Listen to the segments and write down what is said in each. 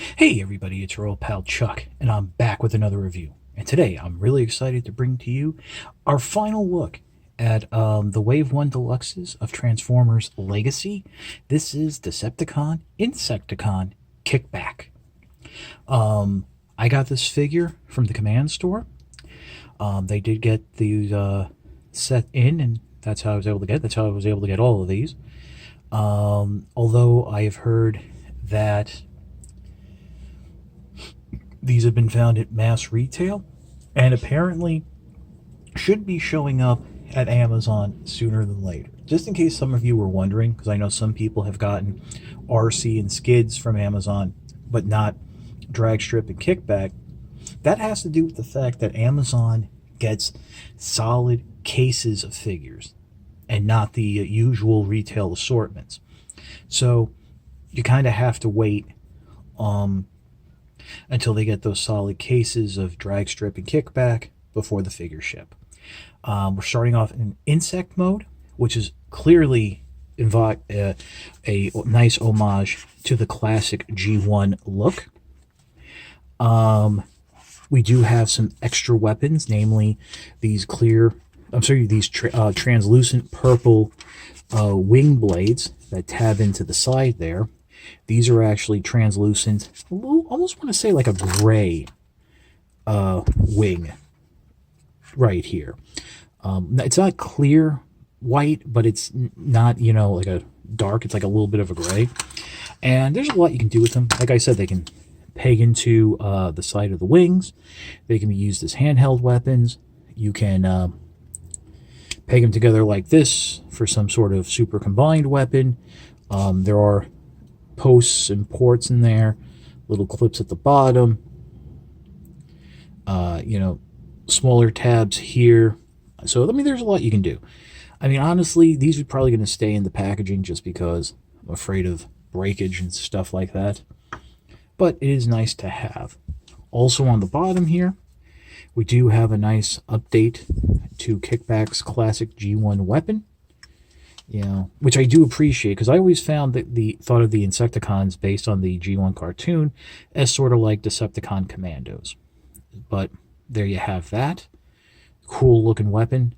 Hey everybody, it's your old pal Chuck, and I'm back with another review. And today I'm really excited to bring to you our final look at the Wave 1 Deluxes of Transformers Legacy. This is Decepticon Insecticon Kickback. I got this figure from the Command Store. They did get the set in, and that's how I was able to get. That's how I was able to get all of these. Although I have heard that these have been found at mass retail and apparently should be showing up at Amazon sooner than later. Just in case some of you were wondering, because I know some people have gotten RC and skids from Amazon, but not drag strip and kickback. That has to do with the fact that Amazon gets solid cases of figures and not the usual retail assortments. So you kind of have to wait until they get those solid cases of drag strip and kickback before the figure ship. We're starting off in insect mode, which is clearly a nice homage to the classic G1 look. We do have some extra weapons, namely these translucent purple wing blades that tab into the side there. These are actually translucent, almost want to say like a gray wing right here. It's not clear white, but it's not, like a dark. It's like a little bit of a gray. And there's a lot you can do with them. Like I said, they can peg into the side of the wings. They can be used as handheld weapons. You can peg them together like this for some sort of super combined weapon. There are posts and ports in there, little clips at the bottom, smaller tabs here. So, there's a lot you can do. Honestly, these are probably going to stay in the packaging just because I'm afraid of breakage and stuff like that. But it is nice to have. Also on the bottom here, we do have a nice update to Kickback's classic G1 weapon. Which I do appreciate, because I always found that thought of the Insecticons based on the G1 cartoon as sort of like Decepticon Commandos. But there you have that. Cool looking weapon.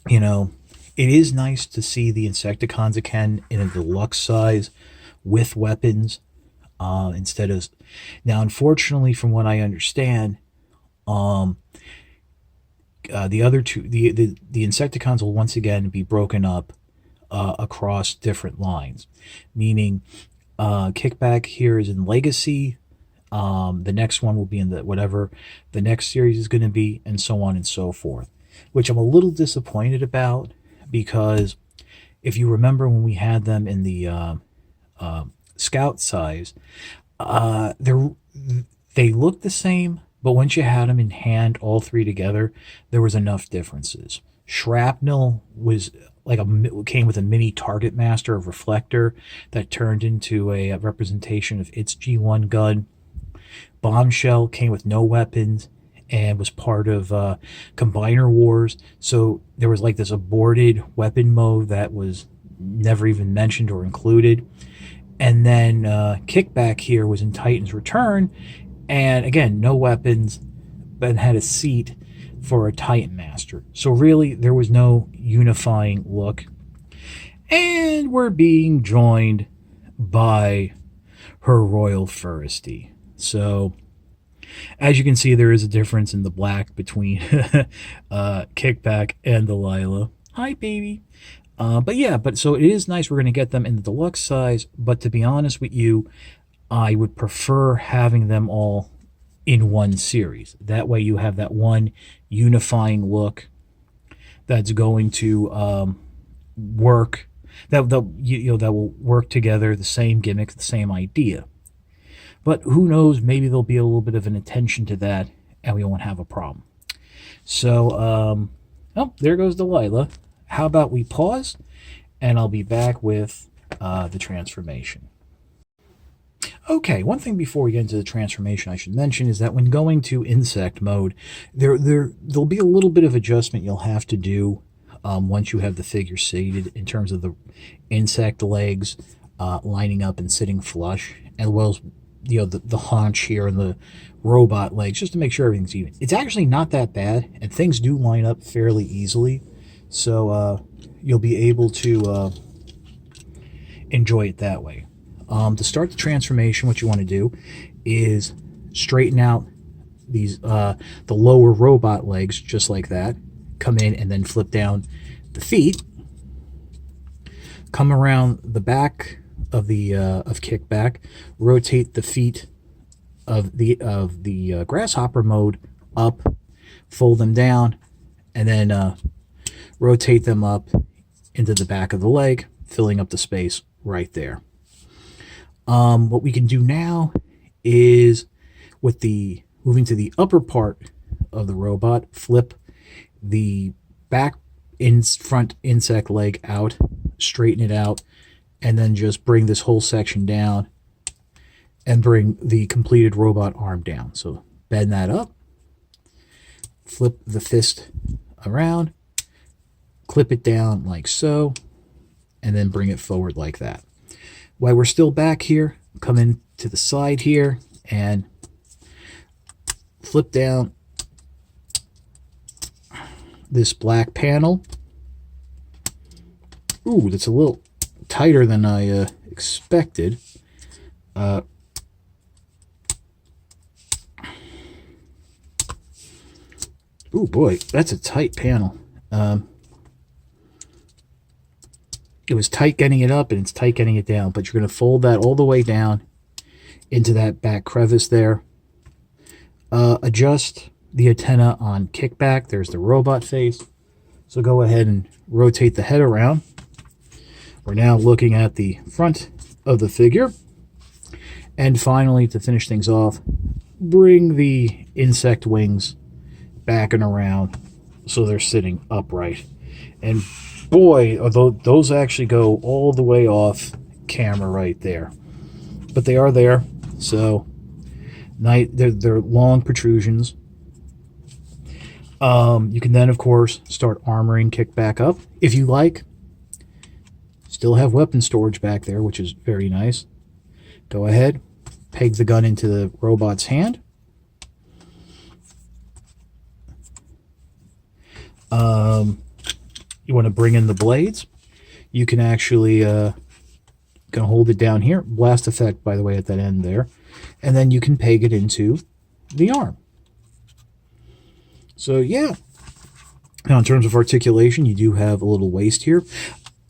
It is nice to see the Insecticons again in a deluxe size with weapons instead of... Now, unfortunately, from what I understand, the other two, the Insecticons will once again be broken up across different lines, meaning Kickback here is in Legacy, the next one will be in whatever the next series is going to be, and so on and so forth, which I'm a little disappointed about, because if you remember when we had them in the Scout size, they looked the same. But once you had them in hand, all three together, there was enough differences. Shrapnel was came with a mini target master of reflector that turned into a representation of its G1 gun. Bombshell came with no weapons and was part of Combiner Wars. So there was like this aborted weapon mode that was never even mentioned or included. And then Kickback here was in Titan's Return. And again, no weapons, but had a seat for a Titan Master. So really, there was no unifying look. And we're being joined by Her Royal Furisty. So, as you can see, there is a difference in the black between Kickback and Delilah. Hi, baby. So it is nice. We're going to get them in the deluxe size. But to be honest with you, I would prefer having them all in one series. That way you have that one unifying look that's going to work, that will work together, the same gimmick, the same idea. But who knows, maybe there'll be a little bit of an attention to that and we won't have a problem. So, there goes Delilah. How about we pause and I'll be back with the transformation. Okay, one thing before we get into the transformation I should mention is that when going to insect mode, there'll be a little bit of adjustment you'll have to do once you have the figure seated in terms of the insect legs. lining up and sitting flush, as well as the haunch here and the robot legs, just to make sure everything's even. It's actually not that bad, and things do line up fairly easily, so you'll be able to enjoy it that way. To start the transformation, what you want to do is straighten out these the lower robot legs, just like that. Come in and then flip down the feet. Come around the back of the of Kickback. Rotate the feet of the grasshopper mode up. Fold them down, and then rotate them up into the back of the leg, filling up the space right there. What we can do now is, with the moving to the upper part of the robot, flip the back front insect leg out, straighten it out, and then just bring this whole section down and bring the completed robot arm down. So bend that up, flip the fist around, clip it down like so, and then bring it forward like that. While we're still back here, come in to the side here and flip down this black panel. Ooh, that's a little tighter than I expected. Ooh, boy, that's a tight panel. It was tight getting it up, and it's tight getting it down, but you're going to fold that all the way down into that back crevice there. Adjust the antenna on Kickback. There's the robot face. So go ahead and rotate the head around. We're now looking at the front of the figure. And finally, to finish things off, bring the insect wings back and around so they're sitting upright. And boy, those actually go all the way off camera right there. But they are there, so they're long protrusions. You can then, of course, start armoring Kickback up if you like. Still have weapon storage back there, which is very nice. Go ahead, peg the gun into the robot's hand. You want to bring in the blades. You can actually can hold it down here. Blast effect, by the way, at that end there. And then you can peg it into the arm. So, yeah. Now, in terms of articulation, you do have a little waist here.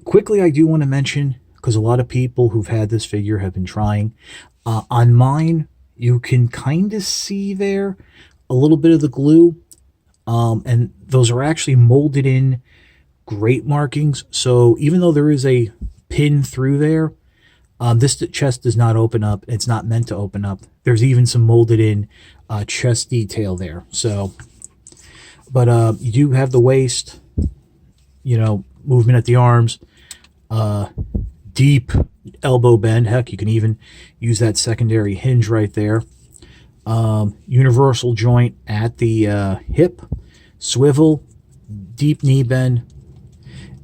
Quickly, I do want to mention, because a lot of people who've had this figure have been trying. On mine, you can kind of see there a little bit of the glue. And those are actually molded in grate markings. So even though there is a pin through there, this chest does not open up. It's not meant to open up. There's even some molded in chest detail there. So, but you do have the waist, movement at the arms, deep elbow bend. Heck, you can even use that secondary hinge right there. Universal joint at the hip, swivel, deep knee bend,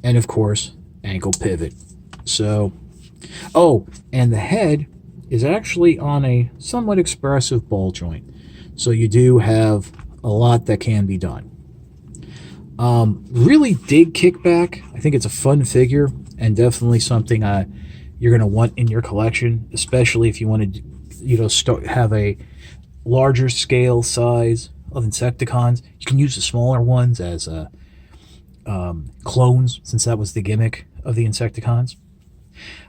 and of course, ankle pivot. So, oh, and the head is actually on a somewhat expressive ball joint. So you do have a lot that can be done. Really dig Kickback. I think it's a fun figure and definitely something you're going to want in your collection, especially if you want to, have a larger scale size of Insecticons. You can use the smaller ones as clones, since that was the gimmick of the Insecticons.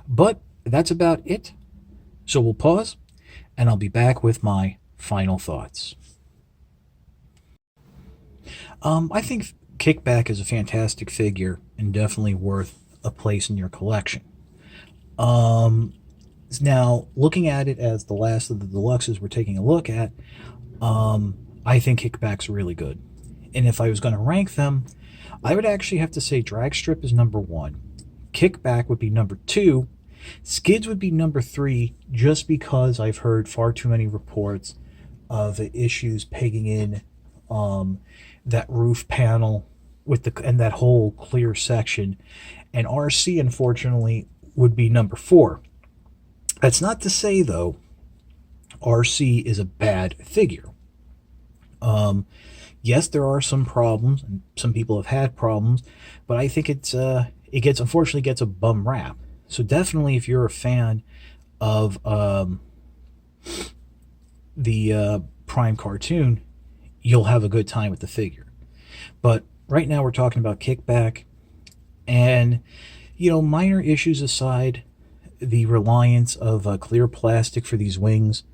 But that's about it. So we'll pause, and I'll be back with my final thoughts. I think Kickback is a fantastic figure and definitely worth a place in your collection. Now, looking at it as the last of the deluxes we're taking a look at, I think Kickback's really good. And if I was going to rank them, I would actually have to say Dragstrip is number 1. Kickback would be number 2. Skids would be number 3, just because I've heard far too many reports of issues pegging in that roof panel with and that whole clear section. And RC, unfortunately, would be number 4. That's not to say, though, RC is a bad figure. Yes, there are some problems, and some people have had problems, but I think unfortunately gets a bum rap. So definitely, if you're a fan of the Prime cartoon, you'll have a good time with the figure. But right now, we're talking about Kickback, and minor issues aside, the reliance of clear plastic for these wings,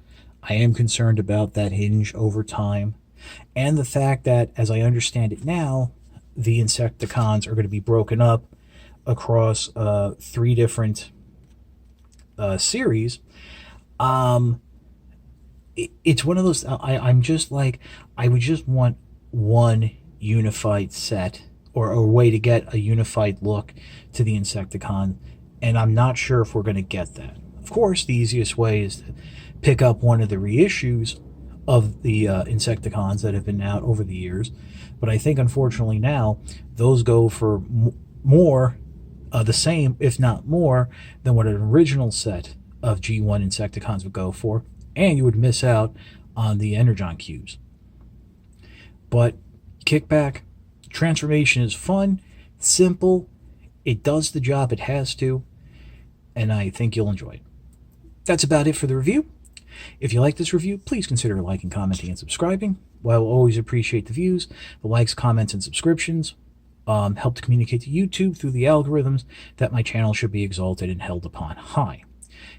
I am concerned about that hinge over time. And the fact that, as I understand it now, the Insecticons are going to be broken up across 3 different series. It's one of those. I'm just like, I would just want one unified set, or a way to get a unified look to the Insecticon, and I'm not sure if we're going to get that. Of course, the easiest way is to pick up one of the reissues of the Insecticons that have been out over the years, but I think unfortunately now those go for more, the same, if not more, than what an original set of G1 Insecticons would go for, and you would miss out on the Energon cubes. But Kickback transformation is fun, simple, it does the job it has to, and I think you'll enjoy it. That's about it for the review. If you like this review, please consider liking, commenting, and subscribing. While I will always appreciate the views, the likes, comments, and subscriptions help to communicate to YouTube through the algorithms that my channel should be exalted and held upon high.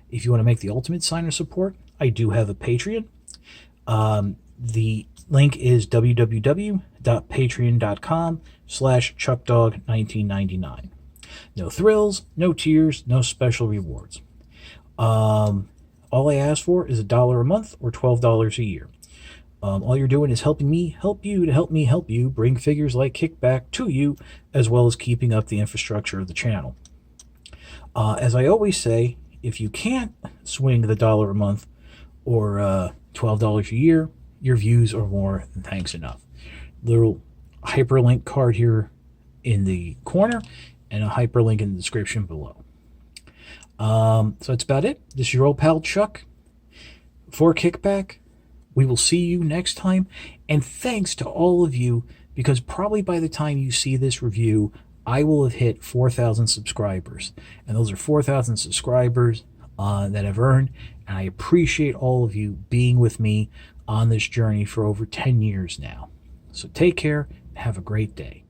If you want to make the ultimate sign of support, I do have a Patreon. The link is www.patreon.com/chuckdog1999. No thrills, no tears, no special rewards. All I ask for is $1 a month or $12 a year. All you're doing is helping me help you to help me help you bring figures like Kickback to you, as well as keeping up the infrastructure of the channel. As I always say, if you can't swing the $1 a month or $12 a year, your views are more than thanks enough. Little hyperlink card here in the corner, and a hyperlink in the description below. So that's about it. This is your old pal Chuck for Kickback. We will see you next time, and thanks to all of you, because probably by the time you see this review, I will have hit 4,000 subscribers, and those are 4,000 subscribers that I've earned, and I appreciate all of you being with me on this journey for over 10 years now. So take care and have a great day.